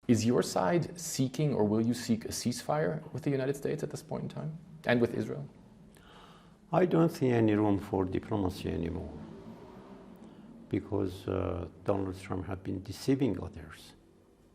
Is your side seeking or will you seek a ceasefire with the United States at this point in time and with Israel? I don't see any room for diplomacy anymore because Donald Trump has been deceiving others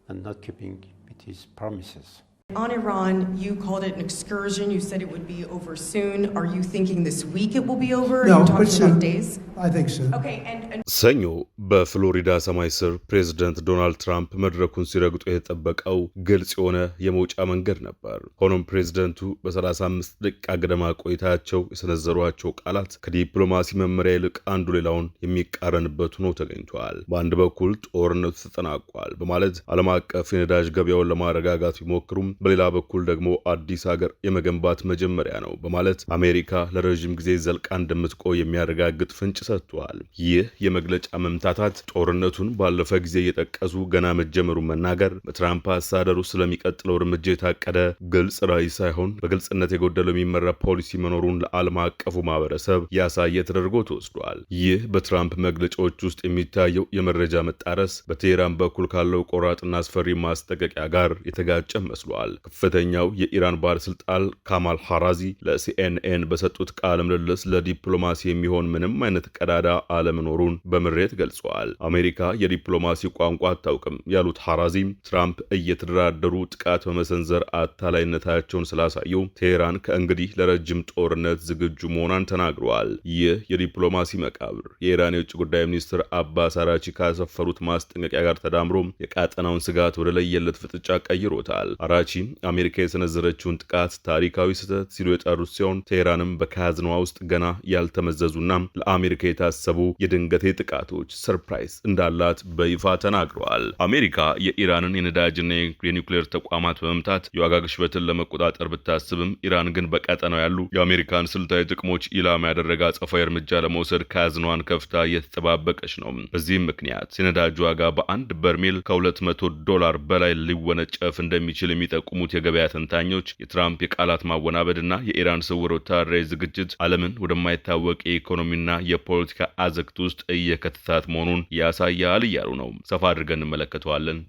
and not keeping with his promises. On Iran, you called it an excursion. You said it would be over soon. Are you thinking this week it will be over? No, Are you talking soon. about days? I think so. Okay, and ሰኞ በፍሎሪዳ ሰማይ ስር ፕሬዝዳንት ዶናልድ ትራምፕ መድረኩን ሲረግጡ የተጠበቀው ግልጽ የሆነ የመውጫ መንገድ ነበር። ሆኖም ፕሬዝዳንቱ በ35 ደቂቃ ገደማ ቆይታቸው የሰነዘሯቸው ቃላት ከዲፕሎማሲ መመሪያ ይልቅ አንዱ ሌላውን የሚቃረንበት ሆኖ ተገኝቷል። በአንድ በኩል ጦርነቱ ተጠናቋል በማለት ዓለም አቀፍ የነዳጅ ገበያውን ለማረጋጋት ቢሞክሩም በሌላ በኩል ደግሞ አዲስ ሀገር የመገንባት መጀመሪያ ነው በማለት አሜሪካ ለረጅም ጊዜ ዘልቃ እንደምትቆይ የሚያረጋግጥ ፍንጭ ሰጥቷል። ይህ የመግለጫ መምታታት ጦርነቱን ባለፈ ጊዜ እየጠቀሱ ገና መጀመሩን መናገር በትራምፕ አስተዳደሩ ስለሚቀጥለው እርምጃ የታቀደ ግልጽ ራዕይ ሳይሆን በግልጽነት የጎደለው የሚመራ ፖሊሲ መኖሩን ለዓለም አቀፉ ማህበረሰብ ያሳየ ተደርጎ ተወስዷል። ይህ በትራምፕ መግለጫዎች ውስጥ የሚታየው የመረጃ መጣረስ በቴህራን በኩል ካለው ቆራጥና አስፈሪ ማስጠንቀቂያ ጋር የተጋጨ መስሏል። ከፍተኛው የኢራን ባለስልጣን ካማል ሐራዚ ለሲኤንኤን በሰጡት ቃለ ምልልስ ለዲፕሎማሲ የሚሆን ምንም አይነት ቀዳዳ አለመኖሩን በምሬት ገልጸዋል። አሜሪካ የዲፕሎማሲ ቋንቋ አታውቅም ያሉት ሐራዚ ትራምፕ እየተደራደሩ ጥቃት በመሰንዘር አታላይነታቸውን ስላሳዩ ቴህራን ከእንግዲህ ለረጅም ጦርነት ዝግጁ መሆኗን ተናግረዋል። ይህ የዲፕሎማሲ መቃብር የኢራን የውጭ ጉዳይ ሚኒስትር አባስ አራቺ ካሰፈሩት ማስጠንቀቂያ ጋር ተዳምሮ የቀጠናውን ስጋት ወደ ለየለት ፍጥጫ ቀይሮታል። አራቺ አሜሪካ የሰነዘረችውን ጥቃት ታሪካዊ ስህተት ሲሉ የጠሩት ሲሆን ቴህራንም በካዝናዋ ውስጥ ገና ያልተመዘዙና ለአሜሪካ የታሰቡ የድንገቴ ጥቃቶች ሰርፕራይዝ እንዳላት በይፋ ተናግረዋል። አሜሪካ የኢራንን የነዳጅና የኒውክሌር ተቋማት በመምታት የዋጋ ግሽበትን ለመቆጣጠር ብታስብም ኢራን ግን በቀጠናው ያሉ የአሜሪካን ስልታዊ ጥቅሞች ኢላማ ያደረገ አጸፋዊ እርምጃ ለመውሰድ ካዝናዋን ከፍታ እየተጠባበቀች ነው። በዚህም ምክንያት የነዳጅ ዋጋ በአንድ በርሜል $200 በላይ ሊወነጨፍ እንደሚችል የሚጠቁሙት የገበያ ተንታኞች የትራምፕ የቃላት ማወናበድና የኢራን ስውር ወታደራዊ ዝግጅት ዓለምን ወደማይታወቅ የኢኮኖሚና የፖለቲካ አዘቅት ውስጥ እየከተታት መሆኑን ያሳያል እያሉ ነው። ሰፋ አድርገን እንመለከተዋለን።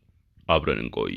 አብረን እንቆይ።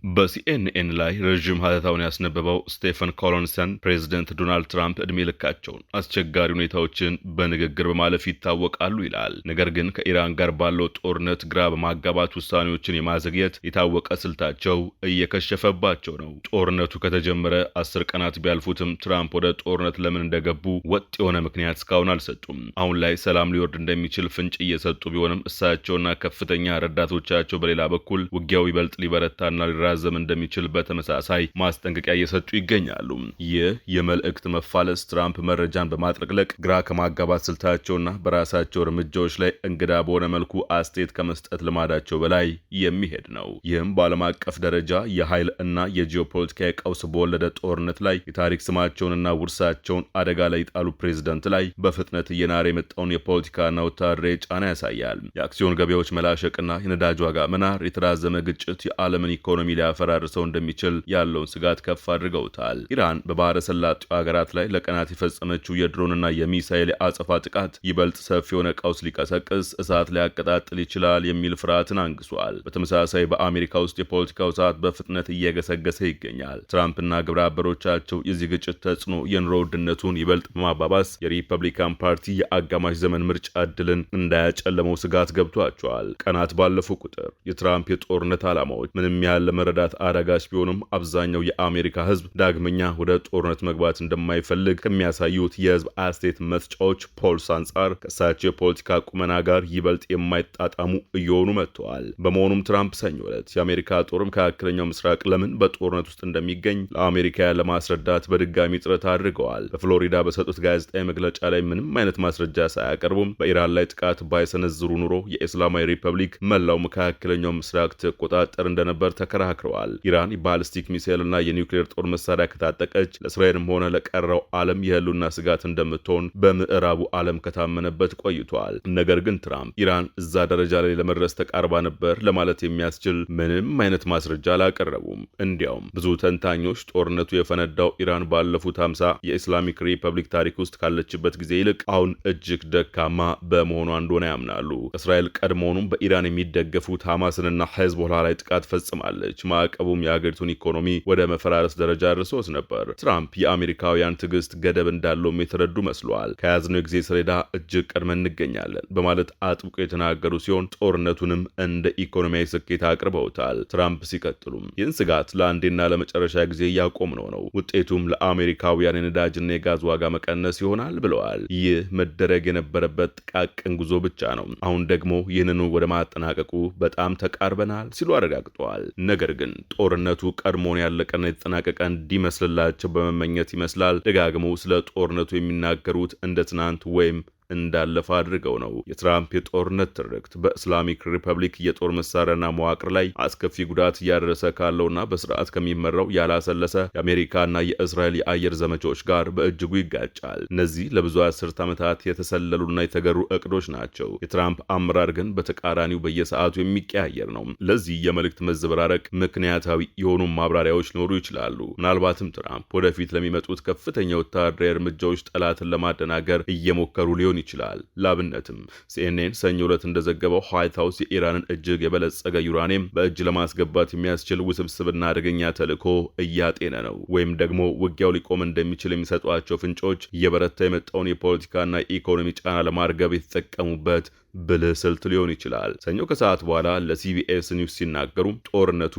በሲኤንኤን ላይ ረጅም ሀተታውን ያስነበበው ስቴፈን ኮሎንሰን ፕሬዝዳንት ዶናልድ ትራምፕ እድሜ ልካቸውን አስቸጋሪ ሁኔታዎችን በንግግር በማለፍ ይታወቃሉ ይላል። ነገር ግን ከኢራን ጋር ባለው ጦርነት ግራ በማጋባት ውሳኔዎችን የማዘግየት የታወቀ ስልታቸው እየከሸፈባቸው ነው። ጦርነቱ ከተጀመረ 10 ቀናት ቢያልፉትም ትራምፕ ወደ ጦርነት ለምን እንደገቡ ወጥ የሆነ ምክንያት እስካሁን አልሰጡም። አሁን ላይ ሰላም ሊወርድ እንደሚችል ፍንጭ እየሰጡ ቢሆንም እሳቸውና ከፍተኛ ረዳቶቻቸው በሌላ በኩል ውጊያው ይበልጥ ሊበረታና ሊራዘም እንደሚችል በተመሳሳይ ማስጠንቀቂያ እየሰጡ ይገኛሉ። ይህ የመልእክት መፋለስ ትራምፕ መረጃን በማጥለቅለቅ ግራ ከማጋባት ስልታቸውና በራሳቸው እርምጃዎች ላይ እንግዳ በሆነ መልኩ አስተያየት ከመስጠት ልማዳቸው በላይ የሚሄድ ነው። ይህም በዓለም አቀፍ ደረጃ የኃይል እና የጂኦፖለቲካዊ ቀውስ በወለደ ጦርነት ላይ የታሪክ ስማቸውንና ውርሳቸውን አደጋ ላይ የጣሉ ፕሬዝዳንት ላይ በፍጥነት እየናረ የመጣውን የፖለቲካና ወታደራዊ ጫና ያሳያል። የአክሲዮን ገበያዎች መላሸቅና የነዳጅ ዋጋ መናር የተራዘመ ግጭት የዓለምን ኢኮኖሚ ሊያፈራርሰው እንደሚችል ያለውን ስጋት ከፍ አድርገውታል። ኢራን በባህረ ሰላጤው ሀገራት ላይ ለቀናት የፈጸመችው የድሮንና የሚሳኤል የአጸፋ ጥቃት ይበልጥ ሰፊ የሆነ ቀውስ ሊቀሰቅስ እሳት ሊያቀጣጥል ይችላል የሚል ፍርሃትን አንግሷል። በተመሳሳይ በአሜሪካ ውስጥ የፖለቲካው እሳት በፍጥነት እየገሰገሰ ይገኛል። ትራምፕና ግብረ አበሮቻቸው የዚህ ግጭት ተጽዕኖ የኑሮ ውድነቱን ይበልጥ በማባባስ የሪፐብሊካን ፓርቲ የአጋማሽ ዘመን ምርጫ ዕድልን እንዳያጨለመው ስጋት ገብቷቸዋል። ቀናት ባለፉ ቁጥር የትራምፕ የጦርነት ዓላማዎች ምንም ያህል ለመረዳት አዳጋች ቢሆንም አብዛኛው የአሜሪካ ሕዝብ ዳግመኛ ወደ ጦርነት መግባት እንደማይፈልግ ከሚያሳዩት የሕዝብ አስተያየት መስጫዎች ፖልስ አንጻር ከእሳቸው የፖለቲካ ቁመና ጋር ይበልጥ የማይጣጣሙ እየሆኑ መጥተዋል። በመሆኑም ትራምፕ ሰኞ ዕለት የአሜሪካ ጦር መካከለኛው ምስራቅ ለምን በጦርነት ውስጥ እንደሚገኝ ለአሜሪካ ለማስረዳት በድጋሚ ጥረት አድርገዋል። በፍሎሪዳ በሰጡት ጋዜጣዊ መግለጫ ላይ ምንም አይነት ማስረጃ ሳያቀርቡም በኢራን ላይ ጥቃት ባይሰነዝሩ ኑሮ የእስላማዊ ሪፐብሊክ መላው መካከለኛው ምስራቅ ተቆጣጠር እንደነበር ተከራክረዋል። አጠናክረዋል። ኢራን የባሊስቲክ ሚሳኤልና የኒውክሌር ጦር መሳሪያ ከታጠቀች ለእስራኤልም ሆነ ለቀረው ዓለም የህልውና ስጋት እንደምትሆን በምዕራቡ ዓለም ከታመነበት ቆይቷል። ነገር ግን ትራምፕ ኢራን እዛ ደረጃ ላይ ለመድረስ ተቃርባ ነበር ለማለት የሚያስችል ምንም አይነት ማስረጃ አላቀረቡም። እንዲያውም ብዙ ተንታኞች ጦርነቱ የፈነዳው ኢራን ባለፉት 50 የኢስላሚክ ሪፐብሊክ ታሪክ ውስጥ ካለችበት ጊዜ ይልቅ አሁን እጅግ ደካማ በመሆኗ እንደሆነ ያምናሉ። እስራኤል ቀድሞውኑም በኢራን የሚደገፉት ሐማስንና ሄዝቦላ ላይ ጥቃት ፈጽማለች። ማዕቀቡም የአገሪቱን ኢኮኖሚ ወደ መፈራረስ ደረጃ አድርሶት ነበር። ትራምፕ የአሜሪካውያን ትዕግስት ገደብ እንዳለውም የተረዱ መስሏል። ከያዝነው የጊዜ ሰሌዳ እጅግ ቀድመን እንገኛለን በማለት አጥብቆ የተናገሩ ሲሆን ጦርነቱንም እንደ ኢኮኖሚያዊ ስኬት አቅርበውታል። ትራምፕ ሲቀጥሉም ይህን ስጋት ለአንዴና ለመጨረሻ ጊዜ እያቆምነው ነው፣ ውጤቱም ለአሜሪካውያን የነዳጅና የጋዝ ዋጋ መቀነስ ይሆናል ብለዋል። ይህ መደረግ የነበረበት ጥቃቅን ጉዞ ብቻ ነው። አሁን ደግሞ ይህንኑ ወደ ማጠናቀቁ በጣም ተቃርበናል ሲሉ አረጋግጠዋል። ነገር ግን ጦርነቱ ቀድሞውን ያለቀና የተጠናቀቀ እንዲመስልላቸው በመመኘት ይመስላል ደጋግመው ስለ ጦርነቱ የሚናገሩት እንደ ትናንት ወይም እንዳለፈ አድርገው ነው። የትራምፕ የጦርነት ትርክት በእስላሚክ ሪፐብሊክ የጦር መሳሪያና መዋቅር ላይ አስከፊ ጉዳት እያደረሰ ካለውና በስርዓት ከሚመራው ያላሰለሰ የአሜሪካና የእስራኤል የአየር ዘመቻዎች ጋር በእጅጉ ይጋጫል። እነዚህ ለብዙ አስርት ዓመታት የተሰለሉና የተገሩ እቅዶች ናቸው። የትራምፕ አመራር ግን በተቃራኒው በየሰዓቱ የሚቀያየር ነው። ለዚህ የመልእክት መዘበራረቅ ምክንያታዊ የሆኑ ማብራሪያዎች ሊኖሩ ይችላሉ። ምናልባትም ትራምፕ ወደፊት ለሚመጡት ከፍተኛ ወታደራዊ እርምጃዎች ጠላትን ለማደናገር እየሞከሩ ሊሆን ይችላል። ላብነትም ሲኤንኤን ሰኞ ዕለት እንደዘገበው ዋይት ሃውስ የኢራንን እጅግ የበለጸገ ዩራኒየም በእጅ ለማስገባት የሚያስችል ውስብስብና አደገኛ ተልዕኮ እያጤነ ነው፣ ወይም ደግሞ ውጊያው ሊቆም እንደሚችል የሚሰጧቸው ፍንጮች እየበረታ የመጣውን የፖለቲካና የኢኮኖሚ ጫና ለማርገብ የተጠቀሙበት ብልህ ስልት ሊሆን ይችላል። ሰኞ ከሰዓት በኋላ ለሲቢኤስ ኒውስ ሲናገሩ ጦርነቱ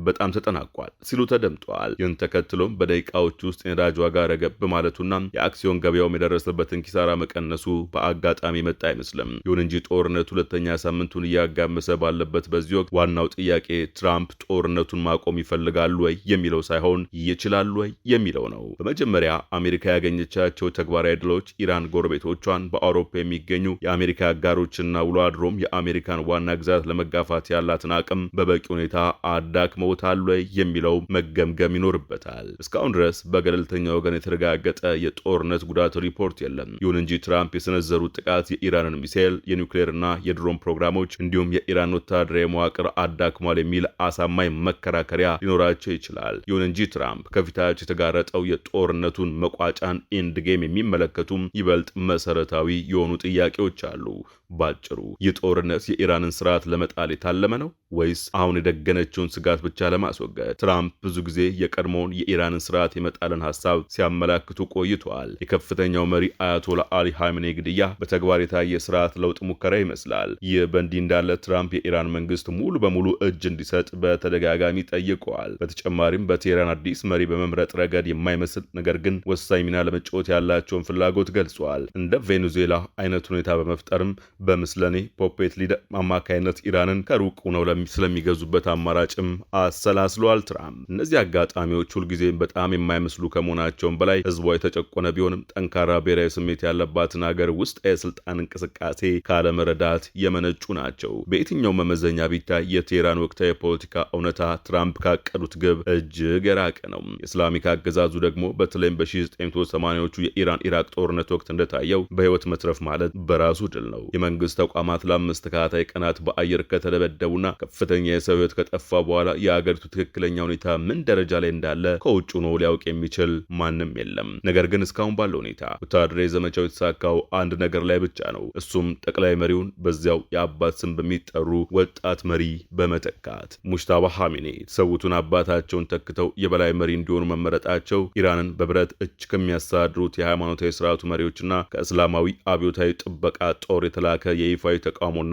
በጣም ተጠናቋል ሲሉ ተደምጠዋል። ይህን ተከትሎም በደቂቃዎች ውስጥ የነዳጅ ዋጋ ረገብ ማለቱና የአክሲዮን ገበያውም የደረሰበትን ኪሳራ መቀነሱ በአጋጣሚ መጣ አይመስልም። ይሁን እንጂ ጦርነቱ ሁለተኛ ሳምንቱን እያጋመሰ ባለበት በዚህ ወቅት ዋናው ጥያቄ ትራምፕ ጦርነቱን ማቆም ይፈልጋሉ ወይ የሚለው ሳይሆን ይችላሉ ወይ የሚለው ነው። በመጀመሪያ አሜሪካ ያገኘቻቸው ተግባራዊ ድሎች ኢራን ጎረቤቶቿን በአውሮፓ የሚገኙ የአሜሪካ አጋሮችና ውሎ አድሮም የአሜሪካን ዋና ግዛት ለመጋፋት ያላትን አቅም በበቂ ሁኔታ አዳክመውታል ወይ የሚለው መገምገም ይኖርበታል። እስካሁን ድረስ በገለልተኛ ወገን የተረጋገጠ የጦርነት ጉዳት ሪፖርት የለም። ይሁን እንጂ ትራምፕ የሰነዘሩት ጥቃት የኢራንን ሚሳኤል፣ የኒውክሌርና የድሮን ፕሮግራሞች እንዲሁም የኢራን ወታደራዊ መዋቅር አዳክሟል የሚል አሳማኝ መከራከሪያ ሊኖራቸው ይችላል። ይሁን እንጂ ትራምፕ ከፊታቸው የተጋረጠው የጦርነቱን መቋጫን ኢንድ ጌም የሚመለከቱም ይበልጥ መሰረታዊ የሆኑ ጥያቄዎች አሉ። ባጭሩ ይህ ጦርነት የኢራንን ስርዓት ለመጣል የታለመ ነው ወይስ አሁን የደገነችውን ስጋት ብቻ ለማስወገድ? ትራምፕ ብዙ ጊዜ የቀድሞውን የኢራንን ስርዓት የመጣልን ሀሳብ ሲያመላክቱ ቆይተዋል። የከፍተኛው መሪ አያቶላ አሊ ሐሜኔ ግድያ በተግባር የታየ ስርዓት ለውጥ ሙከራ ይመስላል። ይህ በእንዲህ እንዳለ ትራምፕ የኢራን መንግስት ሙሉ በሙሉ እጅ እንዲሰጥ በተደጋጋሚ ጠይቀዋል። በተጨማሪም በቴህራን አዲስ መሪ በመምረጥ ረገድ የማይመስል ነገር ግን ወሳኝ ሚና ለመጫወት ያላቸውን ፍላጎት ገልጸዋል። እንደ ቬኔዙዌላ አይነት ሁኔታ በመፍጠርም በምስለኔ ፖፔት ሊደር አማካይነት ኢራንን ከሩቅ ሆነው ስለሚገዙበት አማራጭም አሰላስለዋል ትራምፕ። እነዚህ አጋጣሚዎች ሁልጊዜም በጣም የማይመስሉ ከመሆናቸውም በላይ ህዝቧ የተጨቆነ ቢሆንም ጠንካራ ብሔራዊ ስሜት ያለባትን ሀገር ውስጥ የስልጣን እንቅስቃሴ ካለመረዳት የመነጩ ናቸው። በየትኛው መመዘኛ ቢታይ የቴህራን ወቅታዊ የፖለቲካ እውነታ ትራምፕ ካቀዱት ግብ እጅግ የራቀ ነው። የእስላሚክ አገዛዙ ደግሞ በተለይም በ1980ዎቹ የኢራን ኢራቅ ጦርነት ወቅት እንደታየው በህይወት መትረፍ ማለት በራሱ ድል ነው። የመንግስት ተቋማት ለ5 ተከታታይ ቀናት በአየር ከተደበደቡና ከፍተኛ የሰው ህይወት ከጠፋ በኋላ የአገሪቱ ትክክለኛ ሁኔታ ምን ደረጃ ላይ እንዳለ ከውጭ ሆኖ ሊያውቅ የሚችል ማንም የለም። ነገር ግን እስካሁን ባለው ሁኔታ ወታደራዊ ዘመቻው የተሳካው አንድ ነገር ላይ ብቻ ነው። እሱም ጠቅላይ መሪውን በዚያው የአባት ስም በሚጠሩ ወጣት መሪ በመተካት ሙጅታባ ሐሜኔ የተሰዉትን አባታቸውን ተክተው የበላይ መሪ እንዲሆኑ መመረጣቸው ኢራንን በብረት እጅ ከሚያስተዳድሩት የሃይማኖታዊ ስርዓቱ መሪዎችና ከእስላማዊ አብዮታዊ ጥበቃ ጦር የተላከ የይፋዊ ተቃውሞና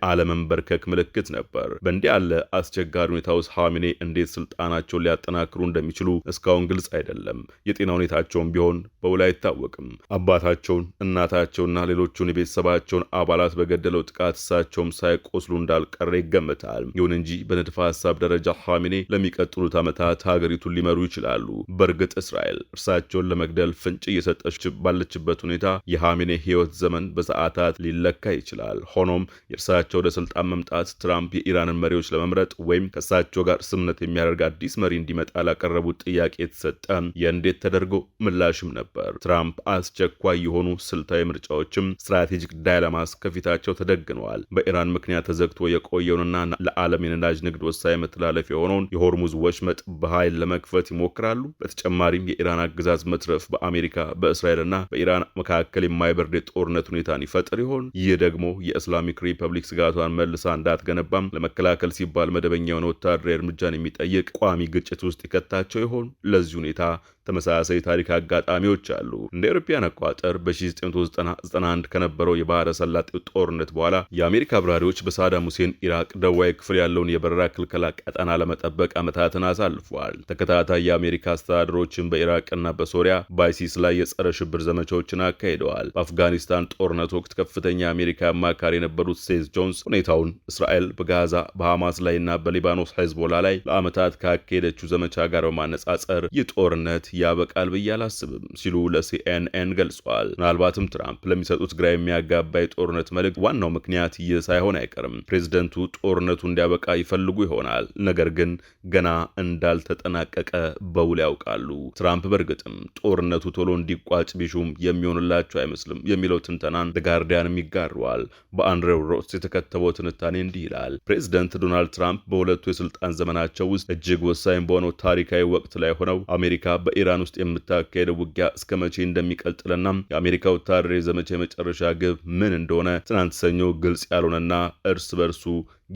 የአለመንበርከክ ምልክት ነበር። በእንዲህ ያለ አስቸጋሪ ሁኔታ ውስጥ ሐሜኔ እንዴት ስልጣናቸውን ሊያጠናክሩ እንደሚችሉ እስካሁን ግልጽ አይደለም። የጤና ሁኔታቸውን ቢሆን በውል አይታወቅም። አባታቸውን፣ እናታቸውና ሌሎቹን የቤተሰባቸውን አባላት በገደለው ጥቃት እሳቸውም ሳይቆስሉ እንዳልቀረ ይገመታል። ይሁን እንጂ በንድፈ ሐሳብ ደረጃ ሐሜኔ ለሚቀጥሉት ዓመታት ሀገሪቱን ሊመሩ ይችላሉ። በእርግጥ እስራኤል እርሳቸውን ለመግደል ፍንጭ እየሰጠች ባለችበት ሁኔታ የሐሜኔ ህይወት ዘመን በሰዓታት ሊለካ ይችላል። ሆኖም የእርሳቸው ወደ ስልጣን መምጣት ትራምፕ የኢራንን የኢራንን መሪዎች ለመምረጥ ወይም ከእሳቸው ጋር ስምነት የሚያደርግ አዲስ መሪ እንዲመጣ ላቀረቡት ጥያቄ የተሰጠ የእንዴት ተደርጎ ምላሽም ነበር። ትራምፕ አስቸኳይ የሆኑ ስልታዊ ምርጫዎችም ስትራቴጂክ ዳይለማስ ከፊታቸው ተደግነዋል። በኢራን ምክንያት ተዘግቶ የቆየውንና ለዓለም የነዳጅ ንግድ ወሳኝ መተላለፊያ የሆነውን የሆርሙዝ ወሽመጥ በኃይል ለመክፈት ይሞክራሉ። በተጨማሪም የኢራን አገዛዝ መትረፍ በአሜሪካ በእስራኤልና በኢራን መካከል የማይበርድ የጦርነት ሁኔታን ይፈጥር ይሆን? ይህ ደግሞ የእስላሚክ ሪፐብሊክ ስጋቷን መልሳ እንዳትገነባም ለመከላከል ሲባል መደበኛ የሆነ ወታደራዊ እርምጃን የሚጠይቅ ቋሚ ግጭት ውስጥ ይከታቸው ይሆን? ለዚህ ሁኔታ ተመሳሳይ ታሪክ አጋጣሚዎች አሉ። እንደ አውሮፓውያን አቆጣጠር በ1991 ከነበረው የባህረ ሰላጤው ጦርነት በኋላ የአሜሪካ አብራሪዎች በሳዳም ሁሴን ኢራቅ ደቡባዊ ክፍል ያለውን የበረራ ክልከላ ቀጠና ለመጠበቅ ዓመታትን አሳልፈዋል። ተከታታይ የአሜሪካ አስተዳደሮችን በኢራቅና በሶሪያ በአይሲስ ላይ የጸረ ሽብር ዘመቻዎችን አካሂደዋል። በአፍጋኒስታን ጦርነት ወቅት ከፍተኛ የአሜሪካ አማካሪ የነበሩት ሴዝ ጆንስ ሁኔታውን እስራኤል በጋዛ በሐማስ ላይና በሊባኖስ ሄዝቦላ ላይ ለዓመታት ካካሄደችው ዘመቻ ጋር በማነጻጸር ይህ ጦርነት ያበቃል ብዬ አላስብም ሲሉ ለሲኤንኤን ገልጿል። ምናልባትም ትራምፕ ለሚሰጡት ግራ የሚያጋባ የጦርነት መልእክት ዋናው ምክንያት ይህ ሳይሆን አይቀርም። ፕሬዝደንቱ ጦርነቱ እንዲያበቃ ይፈልጉ ይሆናል፣ ነገር ግን ገና እንዳልተጠናቀቀ በውል ያውቃሉ። ትራምፕ በእርግጥም ጦርነቱ ቶሎ እንዲቋጭ ቢሹም የሚሆንላቸው አይመስልም የሚለው ትንተናን ጋርዲያንም ይጋረዋል። በአንድሬው ሮስ የተከተበው ትንታኔ እንዲህ ይላል። ፕሬዝደንት ዶናልድ ትራምፕ በሁለቱ የስልጣን ዘመናቸው ውስጥ እጅግ ወሳኝ በሆነው ታሪካዊ ወቅት ላይ ሆነው አሜሪካ በኢራን ውስጥ የምታካሄደው ውጊያ እስከ መቼ እንደሚቀጥልና የአሜሪካ ወታደራዊ ዘመቻ የመጨረሻ ግብ ምን እንደሆነ ትናንት ሰኞ ግልጽ ያልሆነና እርስ በርሱ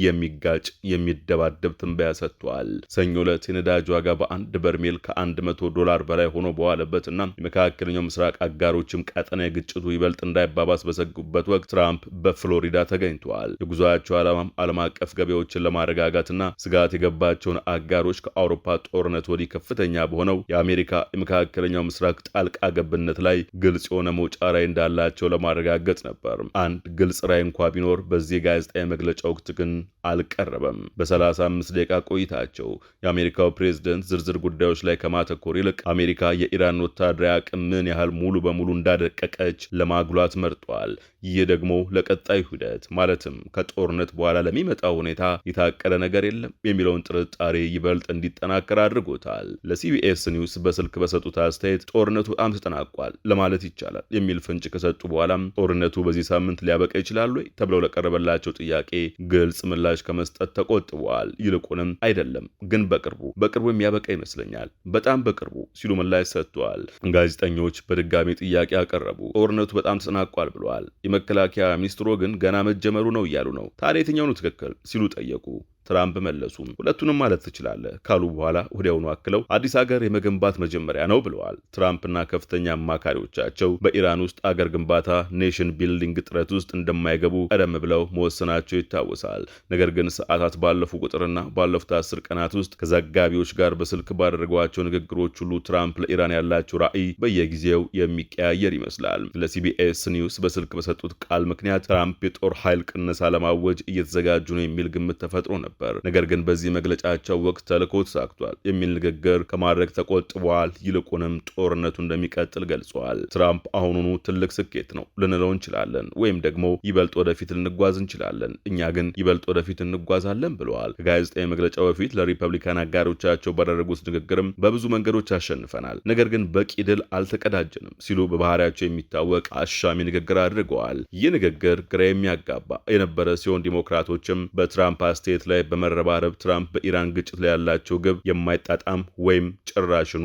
የሚጋጭ የሚደባደብ ትንበያ ሰጥቷል። ሰኞ ዕለት የነዳጅ ዋጋ በአንድ በርሜል $100 በላይ ሆኖ በዋለበትና የመካከለኛው ምስራቅ አጋሮችም ቀጠና የግጭቱ ይበልጥ እንዳይባባስ በሰጉበት ወቅት ትራምፕ በፍሎሪዳ ተገኝተዋል። የጉዞአቸው ዓላማም ዓለም አቀፍ ገበያዎችን ለማረጋጋትና ስጋት የገባቸውን አጋሮች ከአውሮፓ ጦርነት ወዲህ ከፍተኛ በሆነው የአሜሪካ የመካከለኛው ምስራቅ ጣልቃ ገብነት ላይ ግልጽ የሆነ መውጫ ራዕይ እንዳላቸው ለማረጋገጥ ነበር። አንድ ግልጽ ራዕይ እንኳ ቢኖር በዚህ ጋዜጣዊ መግለጫ ወቅት ግን አልቀረበም። በ35 ደቂቃ ቆይታቸው የአሜሪካው ፕሬዝደንት ዝርዝር ጉዳዮች ላይ ከማተኮር ይልቅ አሜሪካ የኢራን ወታደራዊ አቅም ምን ያህል ሙሉ በሙሉ እንዳደቀቀች ለማጉላት መርጧል። ይህ ደግሞ ለቀጣዩ ሂደት ማለትም ከጦርነት በኋላ ለሚመጣው ሁኔታ የታቀደ ነገር የለም የሚለውን ጥርጣሬ ይበልጥ እንዲጠናከር አድርጎታል። ለሲቢኤስ ኒውስ በስልክ በሰጡት አስተያየት ጦርነቱ በጣም ተጠናቋል ለማለት ይቻላል የሚል ፍንጭ ከሰጡ በኋላም ጦርነቱ በዚህ ሳምንት ሊያበቃ ይችላል ወይ ተብለው ለቀረበላቸው ጥያቄ ግልጽ ምላሽ ከመስጠት ተቆጥበዋል። ይልቁንም አይደለም ግን በቅርቡ የሚያበቃ ይመስለኛል፣ በጣም በቅርቡ ሲሉ ምላሽ ሰጥተዋል። ጋዜጠኞች በድጋሚ ጥያቄ አቀረቡ። ጦርነቱ በጣም ተጠናቋል ብለዋል። የመከላከያ ሚኒስትሩ ግን ገና መጀመሩ ነው እያሉ ነው። ታዲያ የትኛው ነው ትክክል ሲሉ ጠየቁ። ትራምፕ መለሱ። ሁለቱንም ማለት ትችላለህ ካሉ በኋላ ወዲያውኑ አክለው አዲስ ሀገር የመገንባት መጀመሪያ ነው ብለዋል። ትራምፕና ከፍተኛ አማካሪዎቻቸው በኢራን ውስጥ አገር ግንባታ ኔሽን ቢልዲንግ ጥረት ውስጥ እንደማይገቡ ቀደም ብለው መወሰናቸው ይታወሳል። ነገር ግን ሰዓታት ባለፉ ቁጥርና ባለፉት 10 ቀናት ውስጥ ከዘጋቢዎች ጋር በስልክ ባደረጓቸው ንግግሮች ሁሉ ትራምፕ ለኢራን ያላቸው ራዕይ በየጊዜው የሚቀያየር ይመስላል። ለሲቢኤስ ኒውስ በስልክ በሰጡት ቃል ምክንያት ትራምፕ የጦር ኃይል ቅነሳ ለማወጅ እየተዘጋጁ ነው የሚል ግምት ተፈጥሮ ነበር። ነገር ግን በዚህ መግለጫቸው ወቅት ተልዕኮ ተሳክቷል የሚል ንግግር ከማድረግ ተቆጥበዋል። ይልቁንም ጦርነቱ እንደሚቀጥል ገልጸዋል። ትራምፕ አሁኑኑ ትልቅ ስኬት ነው ልንለው እንችላለን፣ ወይም ደግሞ ይበልጥ ወደፊት ልንጓዝ እንችላለን፣ እኛ ግን ይበልጥ ወደፊት እንጓዛለን ብለዋል። ከጋዜጣዊ መግለጫ በፊት ለሪፐብሊካን አጋሮቻቸው ባደረጉት ንግግርም በብዙ መንገዶች አሸንፈናል፣ ነገር ግን በቂ ድል አልተቀዳጀንም ሲሉ በባህሪያቸው የሚታወቅ አሻሚ ንግግር አድርገዋል። ይህ ንግግር ግራ የሚያጋባ የነበረ ሲሆን ዲሞክራቶችም በትራምፕ አስተያየት ላይ በመረባረብ ትራምፕ በኢራን ግጭት ላይ ያላቸው ግብ የማይጣጣም ወይም ጭራሽኑ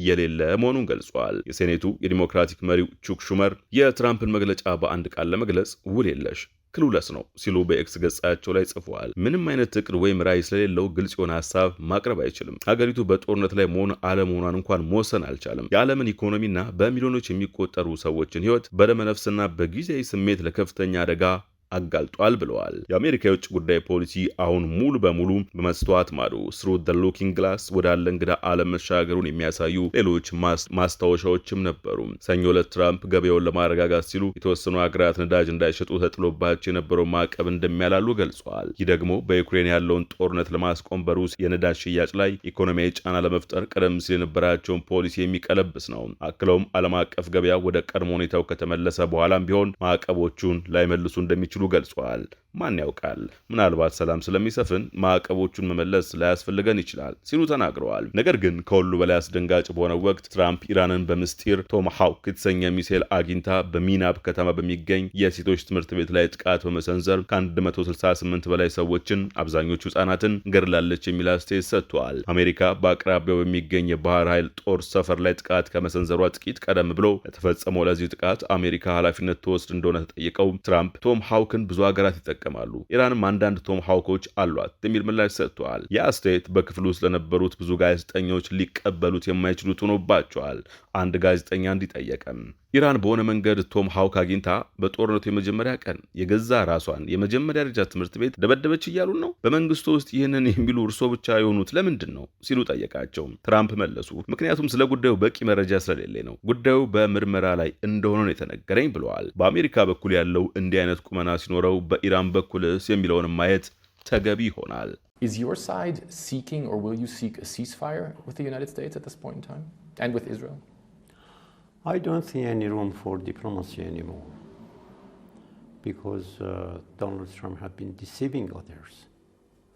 የሌለ መሆኑን ገልጿል። የሴኔቱ የዲሞክራቲክ መሪው ቹክ ሹመር የትራምፕን መግለጫ በአንድ ቃል ለመግለጽ ውል የለሽ ክሉለስ ነው ሲሉ በኤክስ ገጻቸው ላይ ጽፈዋል። ምንም አይነት እቅድ ወይም ራዕይ ስለሌለው ግልጽ የሆነ ሀሳብ ማቅረብ አይችልም። ሀገሪቱ በጦርነት ላይ መሆን አለመሆኗን እንኳን መወሰን አልቻለም። የዓለምን ኢኮኖሚና በሚሊዮኖች የሚቆጠሩ ሰዎችን ሕይወት በደመነፍስና በጊዜያዊ ስሜት ለከፍተኛ አደጋ አጋልጧል ብለዋል። የአሜሪካ የውጭ ጉዳይ ፖሊሲ አሁን ሙሉ በሙሉ በመስተዋት ማዶ ስሩ ዘ ሉኪንግ ግላስ ወዳለ እንግዳ ዓለም መሻገሩን የሚያሳዩ ሌሎች ማስታወሻዎችም ነበሩ። ሰኞ ዕለት ትራምፕ ገበያውን ለማረጋጋት ሲሉ የተወሰኑ ሀገራት ነዳጅ እንዳይሸጡ ተጥሎባቸው የነበረው ማዕቀብ እንደሚያላሉ ገልጸዋል። ይህ ደግሞ በዩክሬን ያለውን ጦርነት ለማስቆም በሩሲያ የነዳጅ ሽያጭ ላይ ኢኮኖሚያዊ ጫና ለመፍጠር ቀደም ሲል የነበራቸውን ፖሊሲ የሚቀለብስ ነው። አክለውም ዓለም አቀፍ ገበያ ወደ ቀድሞ ሁኔታው ከተመለሰ በኋላም ቢሆን ማዕቀቦቹን ላይመልሱ እንደሚችሉ እንደሚችሉ ገልጸዋል። ማን ያውቃል? ምናልባት ሰላም ስለሚሰፍን ማዕቀቦቹን መመለስ ላያስፈልገን ይችላል ሲሉ ተናግረዋል። ነገር ግን ከሁሉ በላይ አስደንጋጭ በሆነው ወቅት ትራምፕ ኢራንን በምስጢር ቶማሃውክ የተሰኘ ሚሳኤል አግኝታ በሚናብ ከተማ በሚገኝ የሴቶች ትምህርት ቤት ላይ ጥቃት በመሰንዘር ከ168 በላይ ሰዎችን አብዛኞቹ ህጻናትን ገድላለች የሚል አስተያየት ሰጥተዋል። አሜሪካ በአቅራቢያው በሚገኝ የባህር ኃይል ጦር ሰፈር ላይ ጥቃት ከመሰንዘሯ ጥቂት ቀደም ብሎ ለተፈጸመው ለዚህ ጥቃት አሜሪካ ኃላፊነት ትወስድ እንደሆነ ተጠይቀው ትራምፕ ቶማሃውክን ብዙ ሀገራት ይጠቀማሉ፣ ኢራንም አንዳንድ ቶማሃውኮች አሏት የሚል ምላሽ ሰጥተዋል። የአስተያየት በክፍሉ ውስጥ ለነበሩት ብዙ ጋዜጠኞች ሊቀበሉት የማይችሉት ሆኖባቸዋል። አንድ ጋዜጠኛ እንዲጠየቀም ኢራን በሆነ መንገድ ቶማሃውክ አግኝታ በጦርነቱ የመጀመሪያ ቀን የገዛ ራሷን የመጀመሪያ ደረጃ ትምህርት ቤት ደበደበች እያሉን ነው? በመንግስቱ ውስጥ ይህንን የሚሉ እርሶ ብቻ የሆኑት ለምንድን ነው ሲሉ ጠየቃቸው። ትራምፕ መለሱ፣ ምክንያቱም ስለ ጉዳዩ በቂ መረጃ ስለሌለ ነው። ጉዳዩ በምርመራ ላይ እንደሆነ ነው የተነገረኝ ብለዋል። በአሜሪካ በኩል ያለው እንዲህ አይነት ቁመና ሲኖረው በኢራን በኩልስ የሚለውን ማየት ተገቢ ይሆናል። Is your side seeking or will you seek a ceasefire with the United States at this point in time and with Israel? I don't see any room for diplomacy anymore because Donald Trump has been deceiving others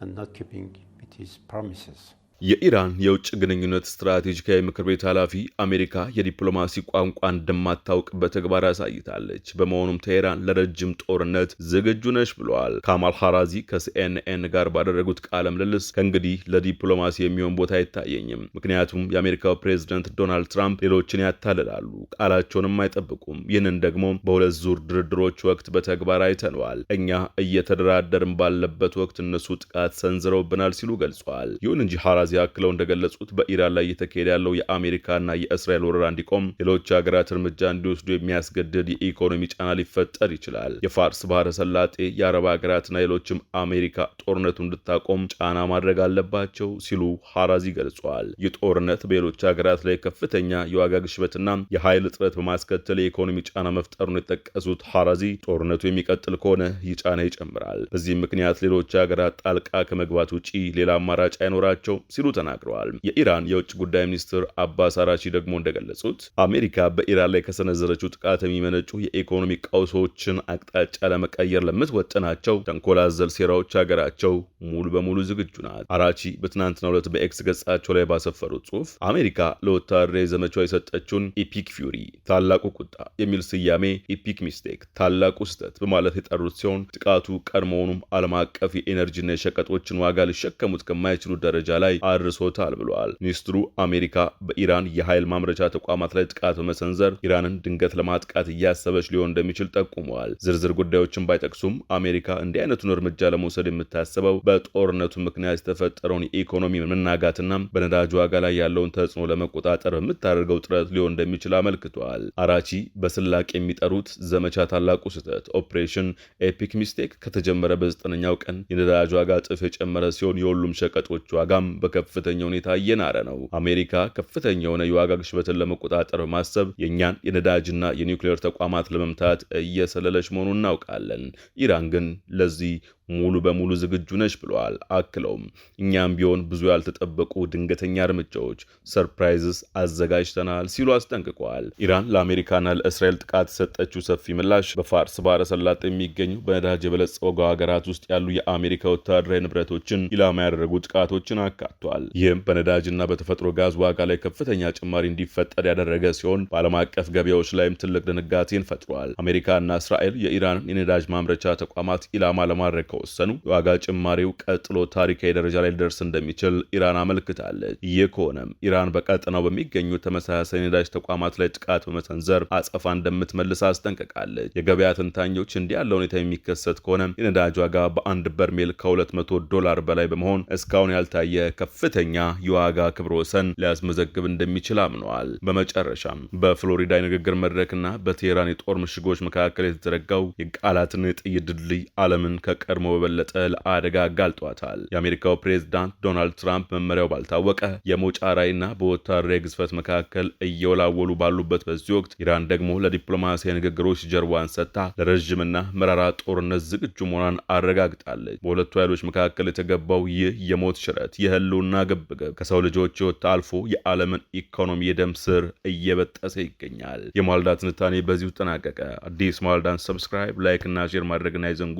and not keeping with his promises. የኢራን የውጭ ግንኙነት ስትራቴጂካዊ ምክር ቤት ኃላፊ አሜሪካ የዲፕሎማሲ ቋንቋ እንደማታውቅ በተግባር አሳይታለች፣ በመሆኑም ቴህራን ለረጅም ጦርነት ዝግጁ ነች ብለዋል። ካማል ሃራዚ ከሲኤንኤን ጋር ባደረጉት ቃለ ምልልስ ከእንግዲህ ለዲፕሎማሲ የሚሆን ቦታ አይታየኝም፣ ምክንያቱም የአሜሪካው ፕሬዝደንት ዶናልድ ትራምፕ ሌሎችን ያታልላሉ፣ ቃላቸውንም አይጠብቁም። ይህንን ደግሞ በሁለት ዙር ድርድሮች ወቅት በተግባር አይተነዋል። እኛ እየተደራደርን ባለበት ወቅት እነሱ ጥቃት ሰንዝረውብናል ሲሉ ገልጸዋል። ይሁን እንጂ ሃራዚ ያክለው እንደገለጹት በኢራን ላይ እየተካሄደ ያለው የአሜሪካና የእስራኤል ወረራ እንዲቆም ሌሎች ሀገራት እርምጃ እንዲወስዱ የሚያስገድድ የኢኮኖሚ ጫና ሊፈጠር ይችላል። የፋርስ ባህረ ሰላጤ፣ የአረብ ሀገራትና ሌሎችም አሜሪካ ጦርነቱ እንድታቆም ጫና ማድረግ አለባቸው ሲሉ ሃራዚ ገልጸዋል። ይህ ጦርነት በሌሎች ሀገራት ላይ ከፍተኛ የዋጋ ግሽበትና የኃይል እጥረት በማስከተል የኢኮኖሚ ጫና መፍጠሩን የጠቀሱት ሃራዚ ጦርነቱ የሚቀጥል ከሆነ ይህ ጫና ይጨምራል። በዚህም ምክንያት ሌሎች ሀገራት ጣልቃ ከመግባት ውጪ ሌላ አማራጭ አይኖራቸው ሲሉ ተናግረዋል። የኢራን የውጭ ጉዳይ ሚኒስትር አባስ አራቺ ደግሞ እንደገለጹት አሜሪካ በኢራን ላይ ከሰነዘረችው ጥቃት የሚመነጩ የኢኮኖሚ ቀውሶችን አቅጣጫ ለመቀየር ለምትወጥናቸው ተንኮል አዘል ሴራዎች ሀገራቸው ሙሉ በሙሉ ዝግጁ ናት። አራቺ በትናንትናው ዕለት በኤክስ ገጻቸው ላይ ባሰፈሩት ጽሑፍ አሜሪካ ለወታደራዊ ዘመቻው የሰጠችውን ኢፒክ ፊውሪ ታላቁ ቁጣ የሚል ስያሜ ኢፒክ ሚስቴክ ታላቁ ስህተት በማለት የጠሩት ሲሆን ጥቃቱ ቀድሞውኑም ዓለም አቀፍ የኤነርጂና የሸቀጦችን ዋጋ ሊሸከሙት ከማይችሉ ደረጃ ላይ አድርሶታል ብለዋል። ሚኒስትሩ አሜሪካ በኢራን የኃይል ማምረቻ ተቋማት ላይ ጥቃት በመሰንዘር ኢራንን ድንገት ለማጥቃት እያሰበች ሊሆን እንደሚችል ጠቁመዋል። ዝርዝር ጉዳዮችን ባይጠቅሱም አሜሪካ እንዲህ አይነቱን እርምጃ ለመውሰድ የምታስበው በጦርነቱ ምክንያት የተፈጠረውን የኢኮኖሚ መናጋትና በነዳጅ ዋጋ ላይ ያለውን ተጽዕኖ ለመቆጣጠር በምታደርገው ጥረት ሊሆን እንደሚችል አመልክተዋል። አራቺ በስላቅ የሚጠሩት ዘመቻ ታላቁ ስህተት ኦፕሬሽን ኤፒክ ሚስቴክ ከተጀመረ በ9ኛው ቀን የነዳጅ ዋጋ እጥፍ የጨመረ ሲሆን የሁሉም ሸቀጦች ዋጋም በከፍተኛ ሁኔታ እየናረ ነው። አሜሪካ ከፍተኛ የሆነ የዋጋ ግሽበትን ለመቆጣጠር በማሰብ የእኛን የነዳጅና የኒውክሌር ተቋማት ለመምታት እየሰለለች መሆኑን እናውቃለን። ኢራን ግን ለዚህ ሙሉ በሙሉ ዝግጁ ነች ብለዋል። አክለውም እኛም ቢሆን ብዙ ያልተጠበቁ ድንገተኛ እርምጃዎች ሰርፕራይዝስ አዘጋጅተናል ሲሉ አስጠንቅቀዋል። ኢራን ለአሜሪካና ለእስራኤል ጥቃት የሰጠችው ሰፊ ምላሽ በፋርስ ባህረ ሰላጤ የሚገኙ በነዳጅ የበለጸጉ ሀገራት ውስጥ ያሉ የአሜሪካ ወታደራዊ ንብረቶችን ኢላማ ያደረጉ ጥቃቶችን አካቷል። ይህም በነዳጅና በተፈጥሮ ጋዝ ዋጋ ላይ ከፍተኛ ጭማሪ እንዲፈጠር ያደረገ ሲሆን በዓለም አቀፍ ገበያዎች ላይም ትልቅ ድንጋጤን ፈጥሯል። አሜሪካና እስራኤል የኢራንን የነዳጅ ማምረቻ ተቋማት ኢላማ ለማድረግ ወሰኑ የዋጋ ጭማሪው ቀጥሎ ታሪካዊ ደረጃ ላይ ሊደርስ እንደሚችል ኢራን አመልክታለች። ይህ ከሆነም ኢራን በቀጠናው በሚገኙ ተመሳሳይ ነዳጅ ተቋማት ላይ ጥቃት በመሰንዘር አጸፋ እንደምትመልስ አስጠንቅቃለች። የገበያ ተንታኞች እንዲህ ያለ ሁኔታ የሚከሰት ከሆነ የነዳጅ ዋጋ በአንድ በርሜል $200 በላይ በመሆን እስካሁን ያልታየ ከፍተኛ የዋጋ ክብረ ወሰን ሊያስመዘግብ እንደሚችል አምነዋል። በመጨረሻም በፍሎሪዳ የንግግር መድረክና በቴህራን የጦር ምሽጎች መካከል የተዘረጋው የቃላትና የጥይት ድልድይ ዓለምን ከቀድሞ በበለጠ ለአደጋ አጋልጧታል። የአሜሪካው ፕሬዝዳንት ዶናልድ ትራምፕ መመሪያው ባልታወቀ የመውጫ ራዕይና በወታደራዊ ግዝፈት መካከል እየወላወሉ ባሉበት በዚህ ወቅት ኢራን ደግሞ ለዲፕሎማሲያዊ ንግግሮች ጀርባዋን ሰጥታ ለረዥምና መራራ ጦርነት ዝግጁ መሆኗን አረጋግጣለች። በሁለቱ ኃይሎች መካከል የተገባው ይህ የሞት ሽረት የህልውና ህልውና ግብግብ ከሰው ልጆች ህይወት አልፎ የዓለምን ኢኮኖሚ የደም ስር እየበጠሰ ይገኛል። የማለዳ ትንታኔ በዚሁ ተጠናቀቀ። አዲስ ማለዳን ሰብስክራይብ፣ ላይክ እና ሼር ማድረግን አይዘንጉ።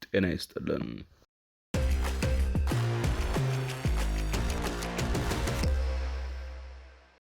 ጤና ይስጥልን።